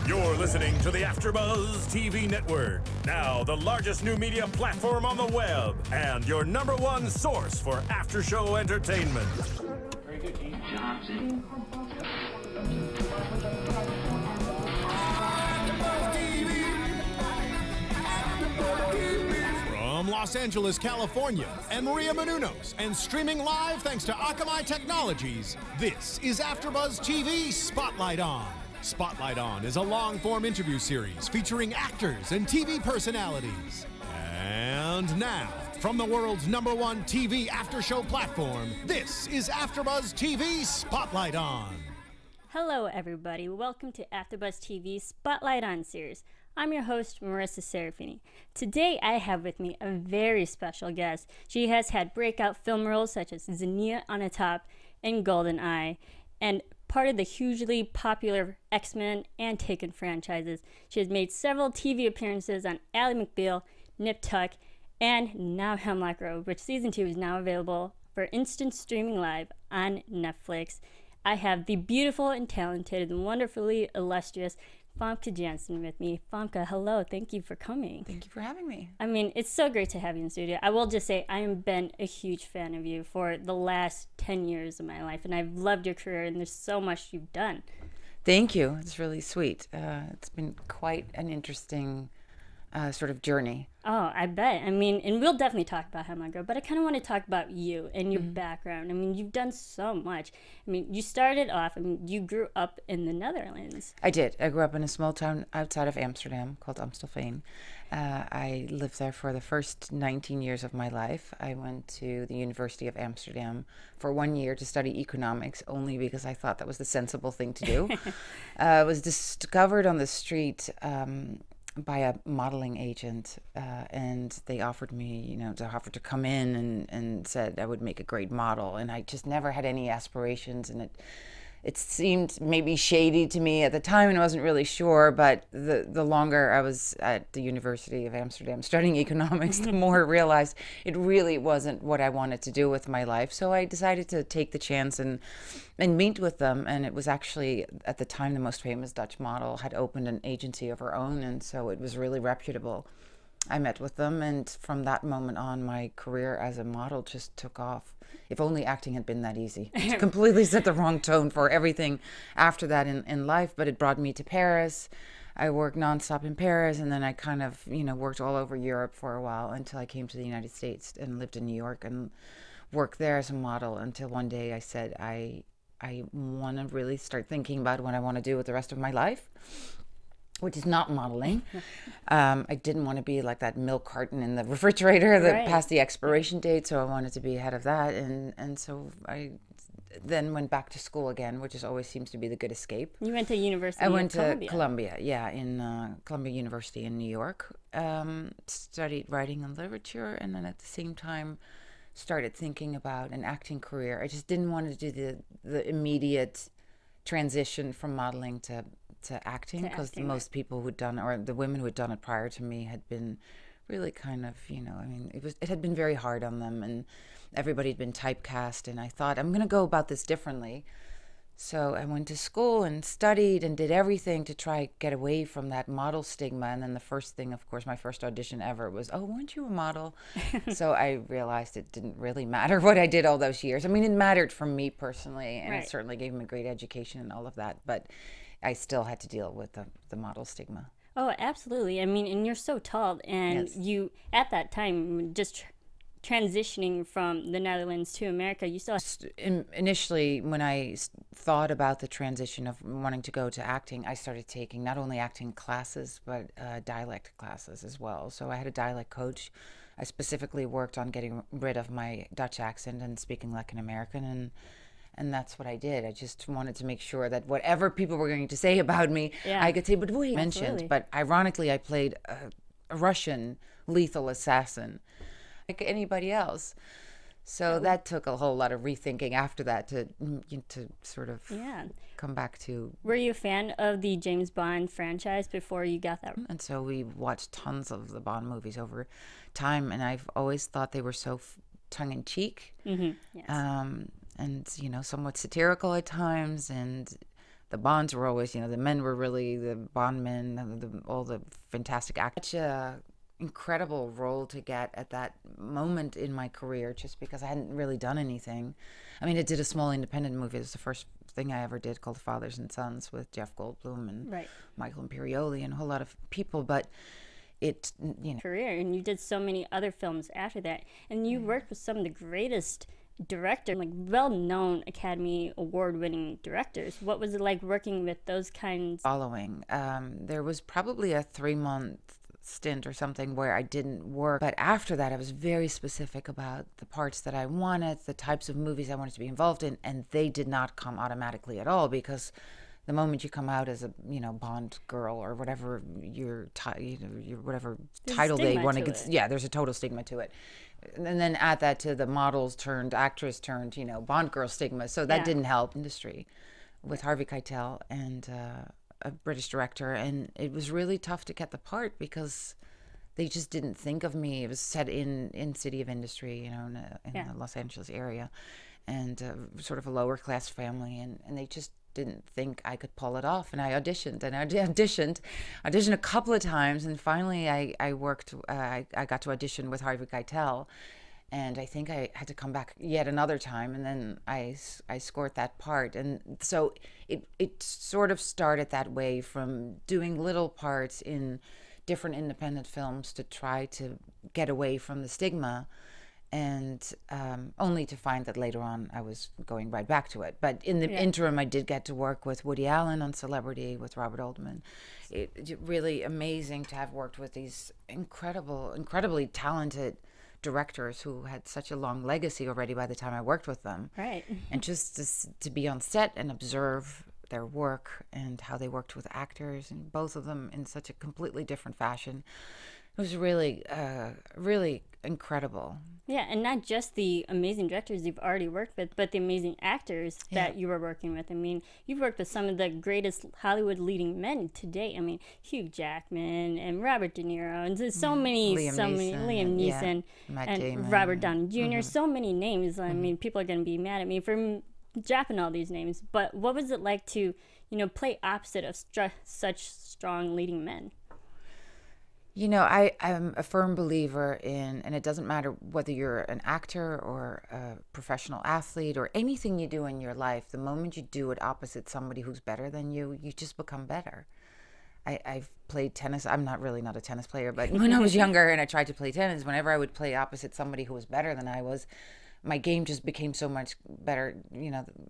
You're listening to the AfterBuzz TV Network, now the largest new media platform on the web, and your #1 source for after-show entertainment. Very good, Keith Johnson. From Los Angeles, California, and Maria Menounos, and streaming live thanks to Akamai Technologies, this is AfterBuzz TV Spotlight On. Spotlight On is a long-form interview series featuring actors and TV personalities. And now, from the world's #1 TV after-show platform, this is AfterBuzz TV Spotlight On. Hello, everybody. Welcome to AfterBuzz TV Spotlight On series. I'm your host, Marissa Serafini. Today, I have with me a very special guest. She has had breakout film roles such as Zinnia on a Top and GoldenEye, and part of the hugely popular X-Men and Taken franchises. She has made several TV appearances on Ally McBeal, Nip Tuck, and now Hemlock Grove, which season 2 is now available for instant streaming live on Netflix. I have the beautiful and talented and wonderfully illustrious Famke Janssen with me. Famke, hello. Thank you for coming. Thank you for having me. I mean, it's so great to have you in the studio. I will just say I have been a huge fan of you for the last 10 years of my life, and I've loved your career, and there's so much you've done. Thank you. It's really sweet. It's been quite an interesting sort of journey. Oh, I bet. I mean, and we'll definitely talk about Hemlock Grove, but I kind of want to talk about you and your background. I mean, you've done so much. I mean, you started off, I mean, you grew up in the Netherlands. I did. I grew up in a small town outside of Amsterdam called Amstelveen. I lived there for the first 19 years of my life. I went to the University of Amsterdam for 1 year to study economics, only because I thought that was the sensible thing to do. I was discovered on the street by a modeling agent, and they offered me, to come in and said I would make a great model, and I just never had any aspirations, and it seemed maybe shady to me at the time, and I wasn't really sure, but the longer I was at the University of Amsterdam studying economics, the more I realized it really wasn't what I wanted to do with my life. So I decided to take the chance and meet with them, and it was actually, at the time, the most famous Dutch model had opened an agency of her own, and so it was really reputable. I met with them, and from that moment on, my career as a model just took off. If only acting had been that easy. It completely set the wrong tone for everything after that in life, but it brought me to Paris. I worked nonstop in Paris, and then I kind of, worked all over Europe for a while until I came to the United States and lived in New York and worked there as a model until one day I said, I want to really start thinking about what I want to do with the rest of my life, which is not modeling. I didn't want to be like that milk carton in the refrigerator that passed the expiration date, so I wanted to be ahead of that. And so I then went back to school again, which always seems to be the good escape. You went to University I went of Columbia. to Columbia, yeah, in Columbia University in New York. Studied writing and literature, and then at the same time started thinking about an acting career. I just didn't want to do the immediate transition from modeling to acting, because most people who'd done, or the women who had done it prior to me, had been really kind of, it had been very hard on them, and everybody had been typecast, and I thought, I'm going to go about this differently. So I went to school and studied and did everything to try get away from that model stigma. And then the first thing, of course, my first audition ever was, oh, weren't you a model? So I realized it didn't really matter what I did all those years. I mean, it mattered for me personally, and it certainly gave me a great education and all of that, but I still had to deal with the model stigma. Oh, absolutely. I mean, and you're so tall, and you, at that time, just transitioning from the Netherlands to America, you still... Initially, when I thought about the transition of wanting to go to acting, I started taking not only acting classes, but dialect classes as well. So I had a dialect coach. I specifically worked on getting rid of my Dutch accent and speaking like an American, and that's what I did. I just wanted to make sure that whatever people were going to say about me, I could say, but wait, mentioned. But ironically, I played a Russian lethal assassin, like anybody else. So that took a whole lot of rethinking after that to sort of come back to... Were you a fan of the James Bond franchise before you got that? And so we watched tons of the Bond movies over time, and I've always thought they were so tongue-in-cheek. Mm-hmm. Yes. And somewhat satirical at times, and the Bonds were always, the men were really the Bond men, all the fantastic actors. Such a incredible role to get at that moment in my career, just because I hadn't really done anything. I mean, I did a small independent movie. It was the first thing I ever did, called Fathers and Sons, with Jeff Goldblum and Michael Imperioli and a whole lot of people, but it, career, and you did so many other films after that, and you worked with some of the greatest directors, like well-known Academy Award-winning directors. What was it like working with those kinds? Following, there was probably a 3-month stint or something where I didn't work, but after that I was very specific about the parts that I wanted, the types of movies I wanted to be involved in, and they did not come automatically at all, because the moment you come out as a Bond girl or whatever your whatever title they want to get, there's a total stigma to it, and then add that to the models turned actress turned Bond girl stigma, so that didn't help industry. With Harvey Keitel and a British director, and it was really tough to get the part because they just didn't think of me. It was set in City of Industry, in the Los Angeles area, and sort of a lower class family, and they just didn't think I could pull it off. And I auditioned a couple of times, and finally I got to audition with Harvey Keitel. And I think I had to come back yet another time, and then I scored that part. And so it sort of started that way, from doing little parts in different independent films to try to get away from the stigma, and only to find that later on I was going right back to it. But in the interim, I did get to work with Woody Allen on Celebrity, with Robert Oldman. It's really amazing to have worked with these incredibly talented directors who had such a long legacy already by the time I worked with them. Right. And just to be on set and observe their work and how they worked with actors, and both of them in such a completely different fashion. It was really, really incredible. Yeah, and not just the amazing directors you've already worked with, but the amazing actors that you were working with. I mean, you've worked with some of the greatest Hollywood leading men to date. I mean, Hugh Jackman and Robert De Niro, and so many, Liam Neeson, Matt Damon, Robert Downey Jr., so many names. I mean, people are going to be mad at me for dropping all these names, but what was it like to, play opposite of such strong leading men? I'm a firm believer in, and it doesn't matter whether you're an actor or a professional athlete or anything you do in your life, the moment you do it opposite somebody who's better than you, you just become better. I've played tennis. I'm not a tennis player, but when I was younger and I tried to play tennis, whenever I would play opposite somebody who was better than I was, my game just became so much better,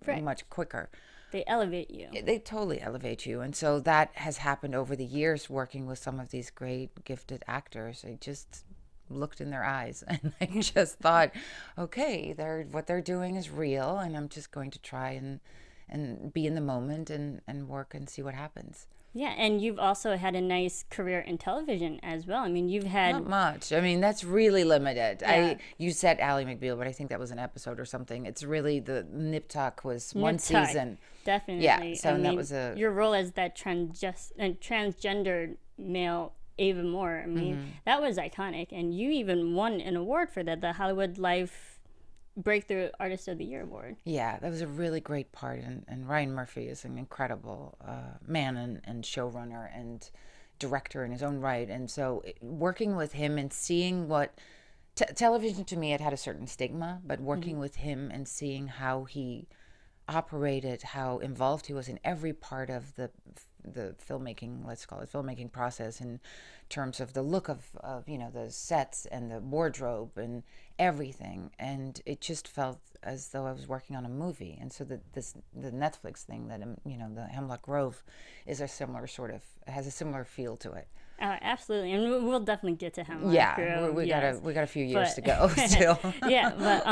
much quicker. They elevate you. They totally elevate you. And so that has happened over the years, working with some of these great, gifted actors. I just looked in their eyes and I just thought, okay, what they're doing is real, and I'm just going to try and be in the moment and work and see what happens. Yeah, and you've also had a nice career in television as well. I mean, you've had... Not much. I mean, that's really limited. Yeah. You said Ally McBeal, but I think that was an episode or something. It's really, the Nip Tuck was one season. Definitely. Yeah, so I mean, that was your role as that transgendered male Ava Moore. I mean, that was iconic, and you even won an award for that, the Hollywood Life Breakthrough Artist of the Year award. Yeah, that was a really great part, and Ryan Murphy is an incredible man and showrunner and director in his own right. And so working with him and seeing what television, to me, it had a certain stigma, but working with him and seeing how he operated, how involved he was in every part of the filmmaking, let's call it filmmaking process, in terms of the look of the sets and the wardrobe and everything, and it just felt as though I was working on a movie. And so the Netflix thing, that the Hemlock Grove, has a similar feel to it. Absolutely, and we'll definitely get to Hemlock Grove. we got a few years to go still. Yeah, but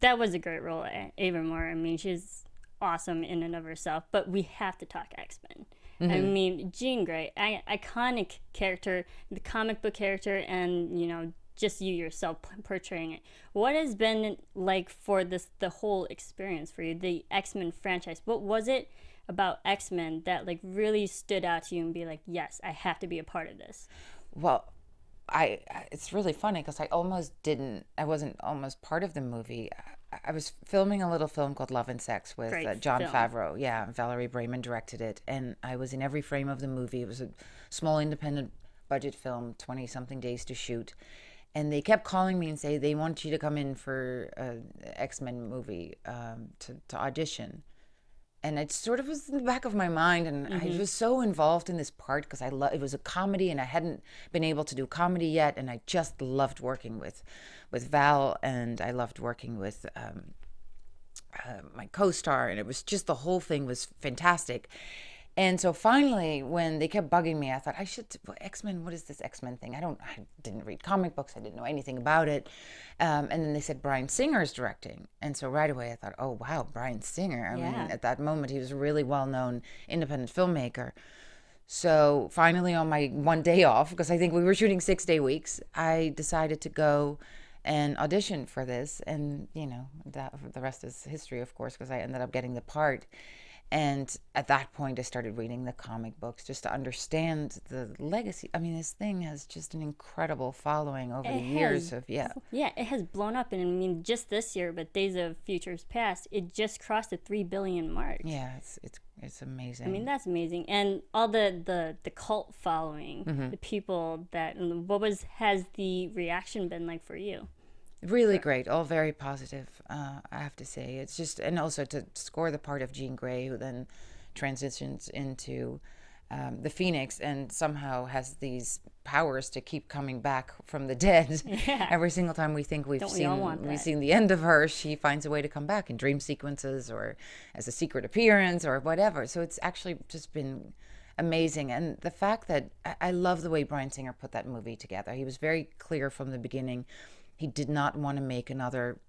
that was a great role, Ava Moore. I mean, she's awesome in and of herself, but we have to talk X-Men. I mean, Jean Grey, iconic character, the comic book character, and just you yourself portraying it. What has been like for the whole experience for you, the X-Men franchise? What was it about X-Men that really stood out to you and be like, yes, I have to be a part of this? Well, it's really funny because I wasn't almost part of the movie. I was filming a little film called Love and Sex with Great Jon film. Favreau. Yeah, Valerie Brayman directed it, and I was in every frame of the movie. It was a small independent budget film, 20-something days to shoot. And they kept calling me and say they want you to come in for an X-Men movie to audition. And it sort of was in the back of my mind, and I was so involved in this part because it was a comedy, and I hadn't been able to do comedy yet, and I just loved working with Val, and I loved working with my co-star, and it was just, the whole thing was fantastic. And so finally, when they kept bugging me, I thought, X-Men, what is this X-Men thing? I didn't read comic books. I didn't know anything about it. And then they said, Bryan Singer is directing. And so right away I thought, oh, wow, Bryan Singer. I mean, at that moment, he was a really well-known independent filmmaker. So finally, on my one day off, because I think we were shooting 6-day weeks, I decided to go and audition for this. And, you know, the rest is history, of course, because I ended up getting the part. And at that point, I started reading the comic books just to understand the legacy. I mean, this thing has just an incredible following over the years of, Yeah, it has blown up. And I mean, just this year, but Days of Futures Past, it just crossed the 3 billion mark. Yeah, it's amazing. I mean, that's amazing. And all the cult following, the people that, has the reaction been like for you? Really great, all very positive, I have to say. It's just, and also to score the part of Jean Grey, who then transitions into the Phoenix and somehow has these powers to keep coming back from the dead. Yeah. Every single time we think we've seen the end of her, she finds a way to come back in dream sequences or as a secret appearance or whatever. So it's actually just been amazing. And the fact that I love the way Bryan Singer put that movie together. He was very clear from the beginning. He did not want to make another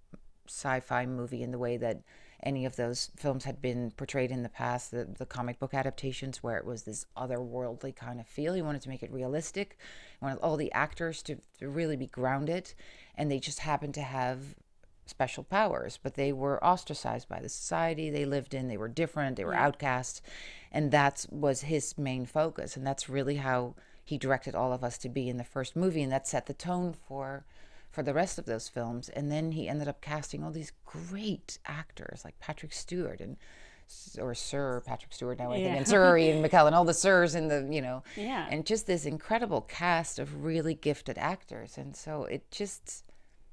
sci-fi movie in the way that any of those films had been portrayed in the past, the comic book adaptations, where it was this otherworldly kind of feel. He wanted to make it realistic. He wanted all the actors to really be grounded, and they just happened to have special powers, but they were ostracized by the society they lived in. They were different. They were outcast, and that was his main focus, and that's really how he directed all of us to be in the first movie, and that set the tone for the rest of those films. And then he ended up casting all these great actors like Patrick Stewart or Sir Patrick Stewart now, I think, and Sir Ian McKellen, all the Sirs in the, you know, and just this incredible cast of really gifted actors. And so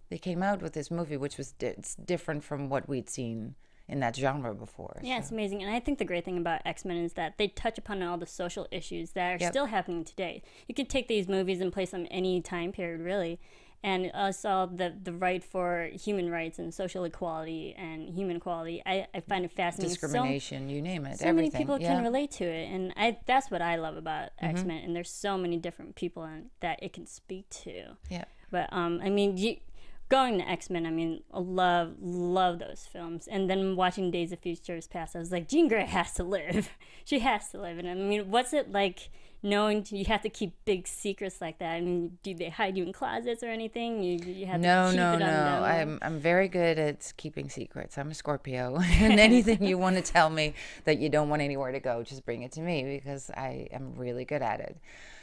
they came out with this movie, which was different from what we'd seen in that genre before. Yeah, it's amazing. And I think the great thing about X-Men is that they touch upon all the social issues that are still happening today. You could take these movies and place them any time period, really. And also the right for human rights and social equality and human equality. I find it fascinating. Discrimination, you name it, so everything. Many people can relate to it. And that's what I love about X-Men. And there's so many different people that it can speak to. Yeah. But, I mean, going to X-Men, I mean, I love those films. And then watching Days of Futures Past, I was like, Jean Grey has to live. She has to live. And I mean, what's it like knowing you have to keep big secrets like that? I mean, do they hide you in closets or anything? You have to keep it unknown? I'm very good at keeping secrets. I'm a Scorpio, and anything you want to tell me that you don't want anywhere to go, just bring it to me, because I am really good at it.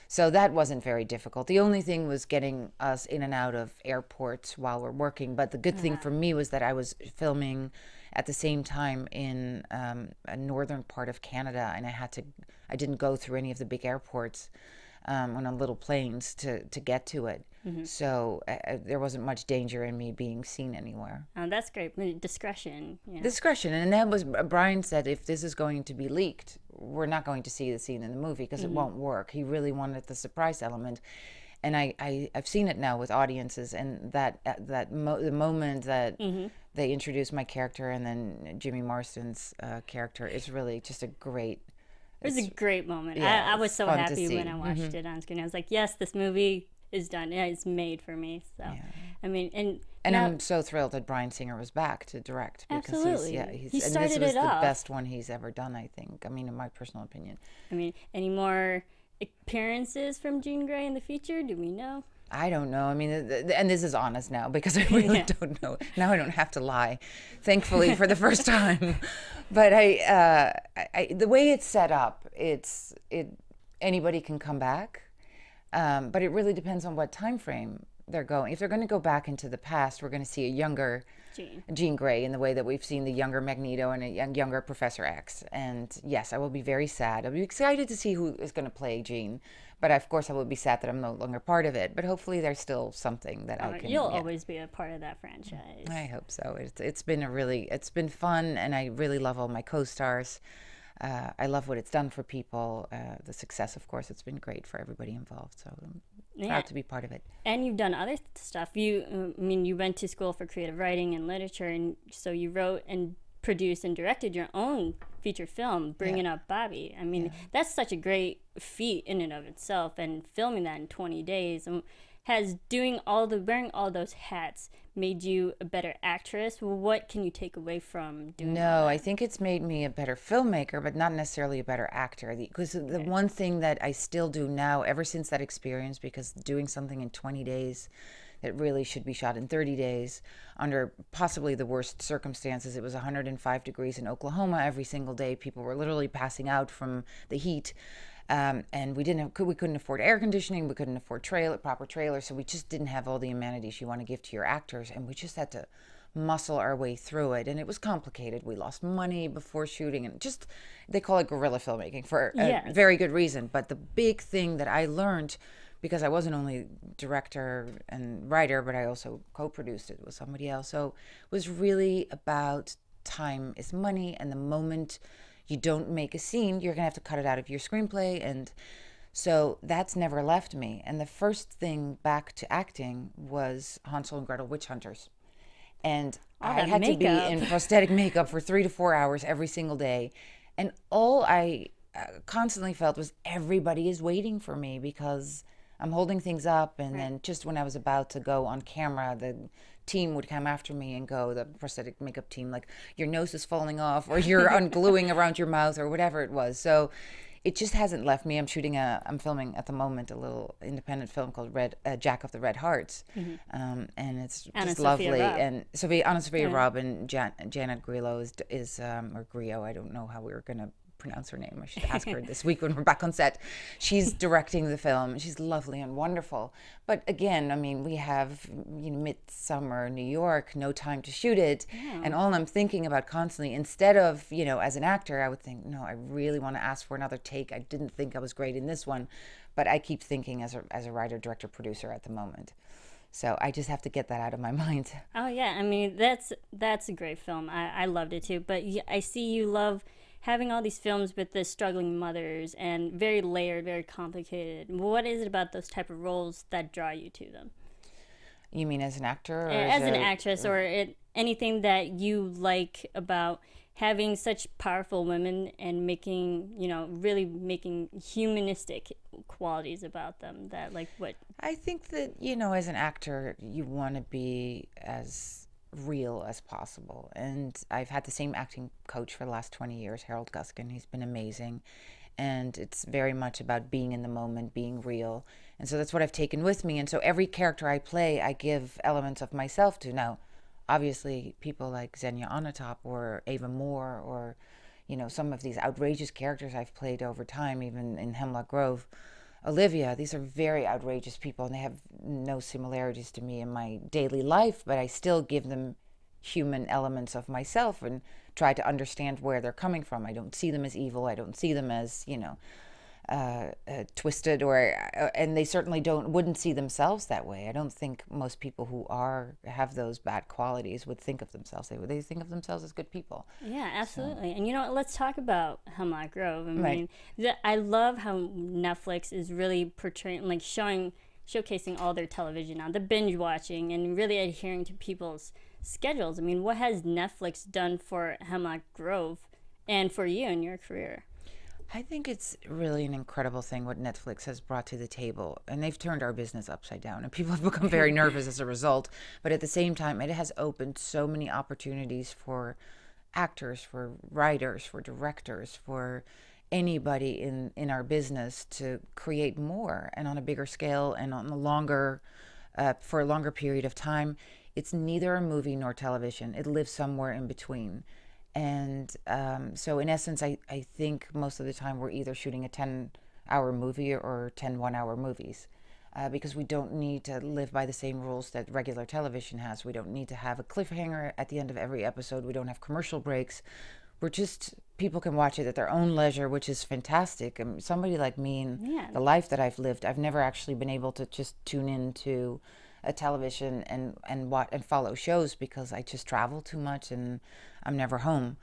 So that wasn't very difficult. The only thing was getting us in and out of airports while we're working. But the good thing for me was that I was filming at the same time in a northern part of Canada, and I didn't go through any of the big airports on little planes to get to it. So there wasn't much danger in me being seen anywhere. Oh, that's great. Discretion. Yeah. Discretion. And that was, Bryan said, if this is going to be leaked, we're not going to see the scene in the movie because it won't work. He really wanted the surprise element. And I've seen it now with audiences, and the moment that they introduce my character and then Jimmy Marston's character is really just a great... It was a great moment. Yeah, I was so happy when I Mm-hmm. watched it on screen. I was like, yes, this movie is done. Yeah, it's made for me. So, I mean, and I'm so thrilled that Bryan Singer was back to direct, because absolutely. He started and this was the best one he's ever done, I think. I mean, in my personal opinion. I mean, any more appearances from Jean Grey in the future? Do we know? I don't know. I mean, and this is honest now, because I really don't know. Now I don't have to lie, thankfully, for the first time. But the way it's set up, anybody can come back, but it really depends on what time frame they're going. If they're going to go back into the past, we're going to see a younger Jean Grey, in the way that we've seen the younger Magneto and a younger Professor X. And yes, I will be very sad. I'll be excited to see who is going to play Jean. But of course, I will be sad that I'm no longer part of it. But hopefully, there's still something that I can. You'll always be a part of that franchise. I hope so. It's been fun, and I really love all my co-stars. I love what it's done for people. The success, of course, it's been great for everybody involved. So I'm proud to be part of it. And you've done other stuff. You went to school for creative writing and literature, and so you wrote and produced and directed your own feature film, Bringing Up Bobby. I mean, that's such a great feat in and of itself, and filming that in 20 days. Has wearing all those hats made you a better actress? What can you take away from doing that? No, I think it's made me a better filmmaker, but not necessarily a better actor. Because the one thing that I still do now, ever since that experience, because doing something in 20 days that really should be shot in 30 days under possibly the worst circumstances. It was 105 degrees in Oklahoma every single day. People were literally passing out from the heat. And we couldn't afford air conditioning. We couldn't afford proper trailers. So we just didn't have all the amenities you want to give to your actors. And we just had to muscle our way through it. And it was complicated. We lost money before shooting, and they call it guerrilla filmmaking for a very good reason. But the big thing that I learned, because I wasn't only director and writer, but I also co-produced it with somebody else. So it was really about time is money, and the moment you don't make a scene, you're going to have to cut it out of your screenplay. And so that's never left me. And the first thing back to acting was Hansel and Gretel Witch Hunters. And I had to be in prosthetic makeup for 3 to 4 hours every single day. And all I constantly felt was everybody is waiting for me, because I'm holding things up. And then just when I was about to go on camera, the team would come after me and go, the prosthetic makeup team, like, your nose is falling off, or you're ungluing around your mouth, or whatever it was. So it just hasn't left me. I'm filming at the moment a little independent film called Jack of the Red Hearts. And it's just lovely. And Anna Sophia Robb and Janet Grillo is or Grillo, I don't know how we were going to pronounce her name. I should ask her this week when we're back on set. She's directing the film. She's lovely and wonderful. But again, I mean, we have midsummer New York, no time to shoot it. And all I'm thinking about constantly, instead of, as an actor, I would think, no, I really want to ask for another take. I didn't think I was great in this one. But I keep thinking as a writer, director, producer at the moment. So I just have to get that out of my mind. Oh yeah, I mean, that's a great film. I loved it too. But I see you love having all these films with the struggling mothers, and very layered, very complicated. What is it about those type of roles that draw you to them? You mean as an actor? Or as an actress, or anything that you like about having such powerful women and making, really making humanistic qualities about them, that like what? I think that, as an actor, you want to be as real as possible. And I've had the same acting coach for the last 20 years, Harold Guskin. He's been amazing. And it's very much about being in the moment, being real. And so that's what I've taken with me. And so every character I play, I give elements of myself to. Now, obviously, people like Xenia Onatopp or Ava Moore, or, some of these outrageous characters I've played over time, even in Hemlock Grove, Olivia, these are very outrageous people, and they have no similarities to me in my daily life, but I still give them human elements of myself and try to understand where they're coming from. I don't see them as evil. I don't see them as, twisted, and they certainly wouldn't see themselves that way. I don't think most people who have those bad qualities would think of themselves. They think of themselves as good people. Yeah, absolutely. So. And let's talk about Hemlock Grove. I mean, I love how Netflix is really portraying, like showcasing all their television now, the binge watching, and really adhering to people's schedules. I mean, what has Netflix done for Hemlock Grove and for you in your career? I think it's really an incredible thing what Netflix has brought to the table. And they've turned our business upside down. And people have become very nervous as a result. But at the same time, it has opened so many opportunities for actors, for writers, for directors, for anybody in our business to create more and on a bigger scale and on for a longer period of time. It's neither a movie nor television. It lives somewhere in between. And so in essence, I think most of the time we're either shooting a 10-hour movie or 10 one-hour movies. because we don't need to live by the same rules that regular television has. We don't need to have a cliffhanger at the end of every episode. We don't have commercial breaks. We're just, people can watch it at their own leisure, which is fantastic. Somebody like me and the life that I've lived, I've never actually been able to just tune into a television and watch and follow shows because I just travel too much and I'm never home.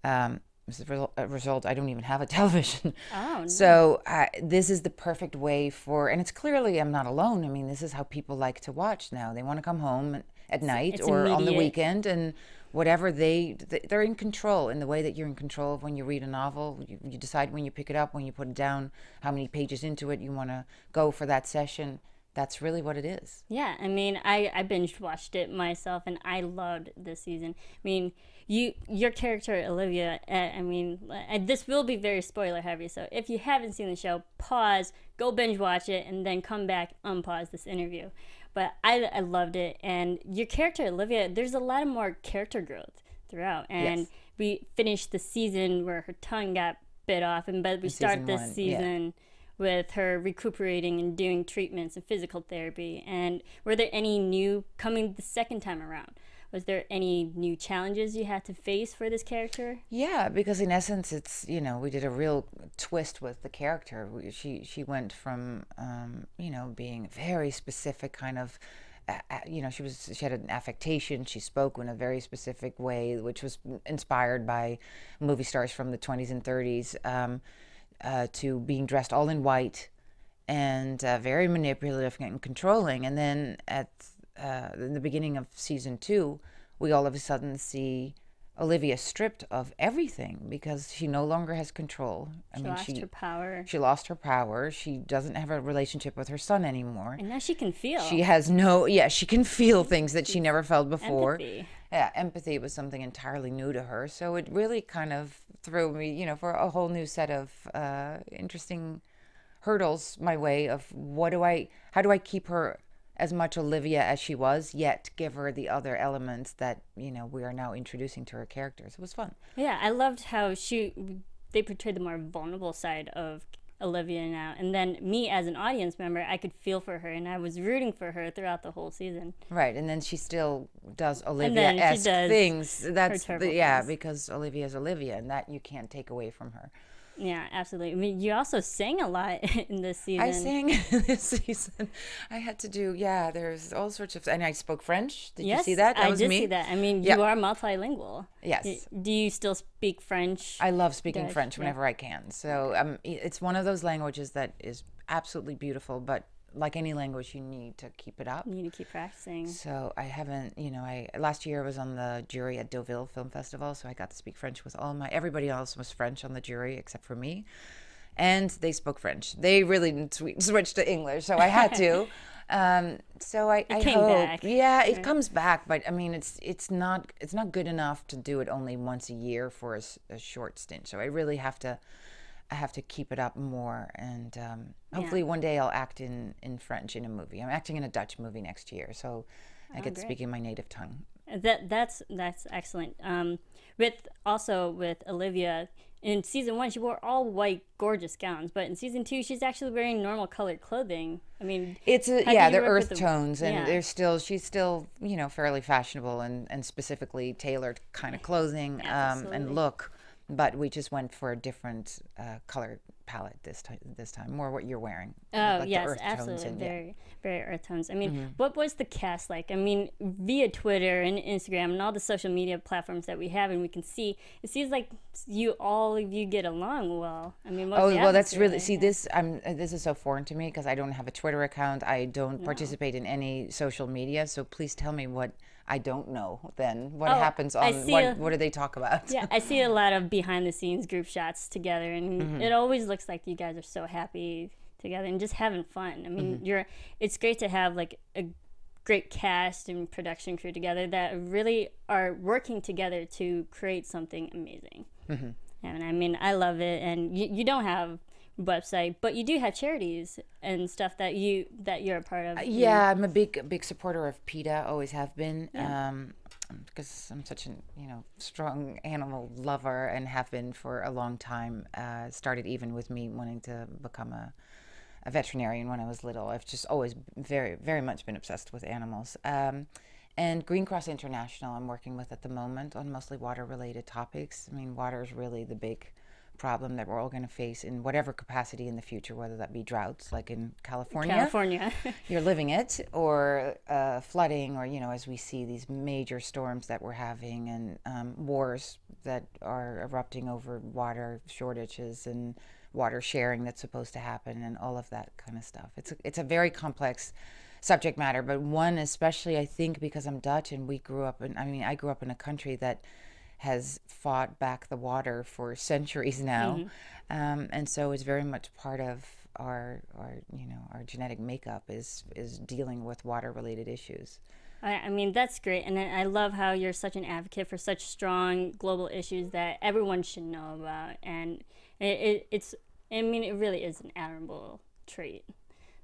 As a result, I don't even have a television. Oh, no. So this is the perfect way for, and it's clearly I'm not alone. I mean, this is how people like to watch now. They want to come home at night or on the weekend, and whatever they're in control in the way that you're in control of when you read a novel. You decide when you pick it up, when you put it down, how many pages into it you want to go for that session. That's really what it is. Yeah, I mean, I binge watched it myself, and I loved this season. I mean, your character Olivia. I mean, this will be very spoiler heavy. So if you haven't seen the show, pause, go binge watch it, and then come back, unpause this interview. But I loved it, and your character Olivia. There's a lot of more character growth throughout, and we finished the season where her tongue got bit off, but we start this season. With her recuperating and doing treatments and physical therapy. And were there any new, coming the second time around, was there any new challenges you had to face for this character? Yeah, because in essence, it's, you know, we did a real twist with the character. She went from, you know, being very specific kind of, you know, she had an affectation. She spoke in a very specific way, which was inspired by movie stars from the 20s and 30s. To being dressed all in white and very manipulative and controlling. And then in the beginning of season 2, we all of a sudden see Olivia stripped of everything because she no longer has control. She lost her power. She lost her power. She doesn't have a relationship with her son anymore. And now she can feel. She has she can feel things that she never felt before. Empathy. Yeah, empathy was something entirely new to her. So it really kind of threw me, you know, for a whole new set of interesting hurdles my way of how do I keep her as much Olivia as she was, yet give her the other elements that, you know, we are now introducing to her characters. It was fun. Yeah, I loved how they portrayed the more vulnerable side of Olivia now. And then me as an audience member, I could feel for her, and I was rooting for her throughout the whole season. Right, and then she still does Olivia-esque things. That's because Olivia is Olivia, and that you can't take away from her. Yeah, absolutely. I mean, you also sang a lot in this season. I sang this season. I had to do, there's all sorts of, and I spoke French. Did you see that? That was me. I did see that. I mean, you are multilingual. Yes. Do you still speak French? I love speaking French whenever I can. So it's one of those languages that is absolutely beautiful, but like any language, you need to keep it up. You need to keep practicing. So I haven't, you know, last year I was on the jury at Deauville Film Festival, so I got to speak French with everybody else was French on the jury except for me. And they spoke French. They really switched to English, so I had to. So I hope, back. Yeah, it comes back, but I mean, it's not good enough to do it only once a year for a short stint. So I really have to keep it up more, and hopefully one day I'll act in French in a movie. I'm acting in a Dutch movie next year, so I get to speak in my native tongue. That's excellent. With Olivia, in season 1 she wore all white gorgeous gowns, but in season 2 she's actually wearing normal colored clothing. I mean, they're earth tones, and she's still, you know, fairly fashionable and specifically tailored kind of clothing and look. But we just went for a different color palette this time, more what you're wearing. Oh, like yes, absolutely. Very earth tones. I mean, what was the cast like? I mean, via Twitter and Instagram and all the social media platforms that we have, and we can see, it seems like all of you get along well. I mean, that's really, this is so foreign to me because I don't have a Twitter account. I don't participate in any social media. So please tell me what I don't know then. What happens on, what do they talk about? Yeah, I see a lot of behind the scenes group shots together, and it always looks like you guys are so happy together and just having fun. I mean, it's great to have like a great cast and production crew together that really are working together to create something amazing. And I mean, I love it. And you don't have a website, but you do have charities and stuff that you're a part of. Yeah, I'm a big supporter of PETA, always have been. Because I'm such a strong animal lover and have been for a long time. Started even with me wanting to become a a veterinarian when I was little. I've just always very, very much been obsessed with animals. And Green Cross International I'm working with at the moment on mostly water-related topics. I mean, water is really the big problem that we're all going to face in whatever capacity in the future, whether that be droughts like in California, you're living it, or flooding, or, you know, as we see these major storms that we're having, and wars that are erupting over water shortages and water sharing that's supposed to happen, and all of that kind of stuff. It's a very complex subject matter, but one especially, I think, because I'm Dutch and we grew up in, I mean, I grew up in a country that has fought back the water for centuries now, and so it's very much part of our you know, our genetic makeup is dealing with water-related issues. I mean, that's great, and I love how you're such an advocate for such strong global issues that everyone should know about, and it's I mean, it really is an admirable trait.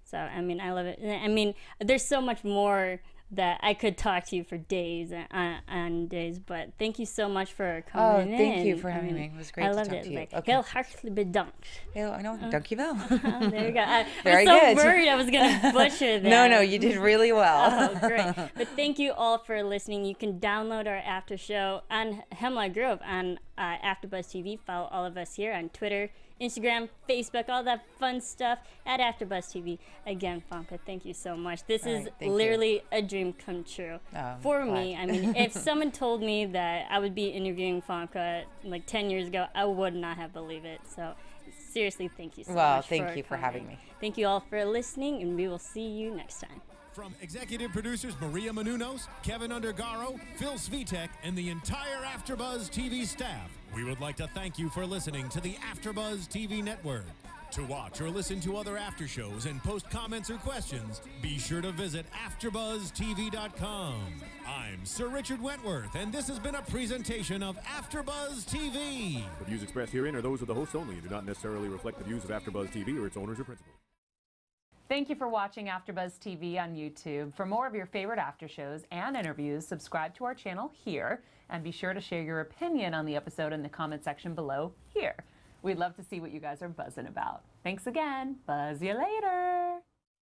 So I mean, I love it. I mean, there's so much more that I could talk to you for days and days, but thank you so much for coming in. Oh, thank you for having me. It was great to talk to you. Like, okay. Heel hartelijk bedankt. I know, dankjewel. There you go. I Very was so good. worried I was going to butcher that. No, you did really well. Oh, great. But thank you all for listening. You can download our after show on Hemlock Grove on AfterBuzz TV. Follow all of us here on Twitter, Instagram, Facebook, all that fun stuff at AfterBuzz TV. Again, Famke, thank you so much. This is literally a dream come true for me. I mean, if someone told me that I would be interviewing Famke like 10 years ago, I would not have believed it. So seriously, thank you so much. Well, thank you for having me. Thank you all for listening, and we will see you next time. From executive producers Maria Menounos, Kevin Undergaro, Phil Svitek, and the entire AfterBuzz TV staff, we would like to thank you for listening to the AfterBuzz TV network. To watch or listen to other after shows and post comments or questions, be sure to visit AfterBuzzTV.com. I'm Sir Richard Wentworth, and this has been a presentation of AfterBuzz TV. The views expressed herein are those of the hosts only and do not necessarily reflect the views of AfterBuzz TV or its owners or principals. Thank you for watching AfterBuzz TV on YouTube. For more of your favorite after shows and interviews, subscribe to our channel here, and be sure to share your opinion on the episode in the comment section below here. We'd love to see what you guys are buzzing about. Thanks again. Buzz you later.